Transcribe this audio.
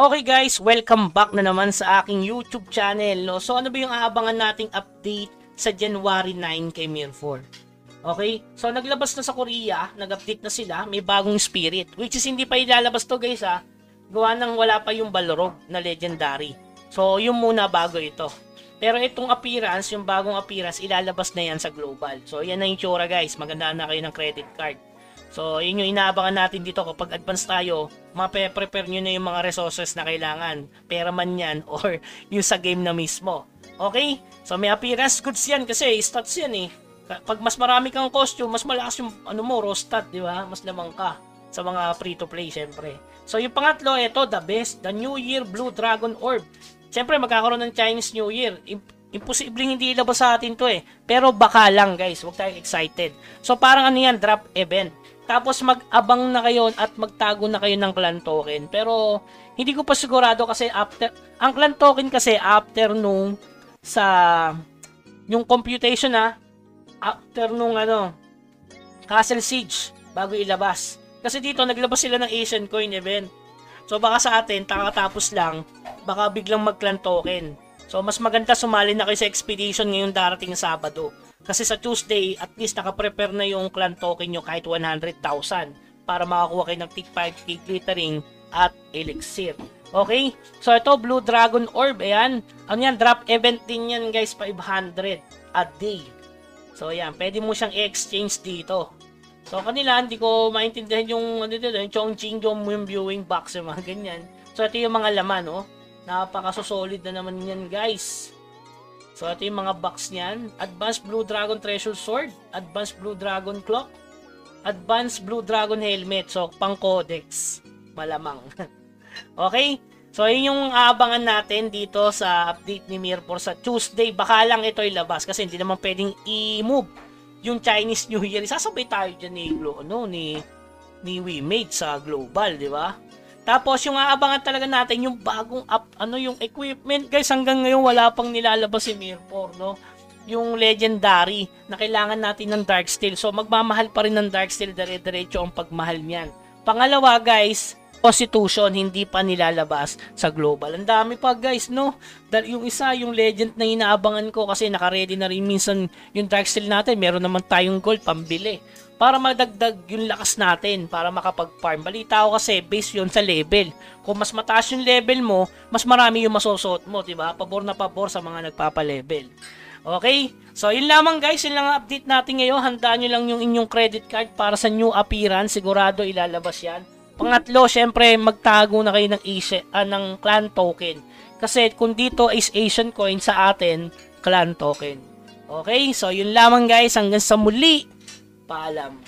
Okay guys, welcome back na naman sa aking YouTube channel. No? So ano ba yung aabangan nating update sa January 9 kay Mir 4? Okay? So naglabas na sa Korea, nag-update na sila, may bagong spirit. Which is hindi pa ilalabas to guys ha. Gawa nang wala pa yung Balrog na legendary. So yung muna bago ito. Pero itong appearance, yung bagong appearance, ilalabas na yan sa global. So yan na yung tsura guys, maganda na kayo ng credit card. So, yun yung inaabangan natin dito kapag advance tayo, mape-prepare nyo na yung mga resources na kailangan. Pera man yan or yung sa game na mismo. Okay? So, may appearance goods yan kasi stats yan eh. Pag mas marami kang costume, mas malakas yung raw stat, di ba? Mas lamang ka sa mga free-to-play, syempre. So, yung pangatlo, ito, the best, the New Year Blue Dragon Orb. Syempre, magkakaroon ng Chinese New Year. Imposibleng hindi ilabas sa atin to eh. Pero baka lang guys, huwag tayong excited. So, parang ano yan, drop event. Tapos mag-abang na kayo at magtago na kayo ng clan token. Pero hindi ko pa sigurado kasi ang clan token kasi after nung sa yung computation after nung Castle Siege bago ilabas. Kasi dito naglabas sila ng Asian Coin event. So baka sa atin kakatapos lang, baka biglang mag-clan token. So mas maganda sumali na kayo sa expedition ngayong darating na Sabado. Kasi sa Tuesday, at least nakaprepare na yung clan token nyo kahit 100,000 para makakuha kayo ng Tick 5K glittering at elixir. Okay? So ito, Blue Dragon Orb. Ayan. Ano yan? Drop event din yan guys. 500 a day. So ayan. Pwede mo siyang i-exchange dito. So kanila, hindi ko maintindihan yung yung Chongqing yung viewing box yung mga ganyan. So ito yung mga laman. Napaka-solid na naman yan guys. So, ito yung mga box niyan. Advanced Blue Dragon Treasure Sword. Advanced Blue Dragon Cloak. Advanced Blue Dragon Helmet. So, pang codex. Malamang. Okay? So, yun yung aabangan natin dito sa update ni Mir4 sa Tuesday. Baka lang ito ilabas kasi hindi naman pwedeng i-move yung Chinese New Year. Isasabay tayo dyan ni WeMade sa global, di ba? Tapos yung aabangan talaga natin yung bagong yung equipment. Guys, hanggang ngayon wala pang nilalabas si Mir4, no? Yung legendary na kailangan natin ng Darksteel. So magmamahal pa rin ng Darksteel, dire-diretso ang pagmahal niyan. Pangalawa, guys, Constitution hindi pa nilalabas sa global. Ang dami pa, guys, no? Yung isa, yung legend na inaabangan ko kasi naka-ready na rin minsan yung Darksteel natin. Meron naman tayong gold pambili. Para madagdag yung lakas natin, para makapag-farm. Balita ko kasi, based yun sa level. Kung mas mataas yung level mo, mas marami yung masusot mo, diba? Pabor na pabor sa mga nagpapa-level. Okay? So, yun lamang guys, yun lang ang update natin ngayon. Handaan nyo lang yung inyong credit card para sa new appearance. Sigurado ilalabas yan. Pangatlo, syempre, magtago na kayo ng clan token. Kasi kung dito is Asian Coin, sa atin, clan token. Okay? So, yun lamang guys. Hanggang sa muli. Paalam.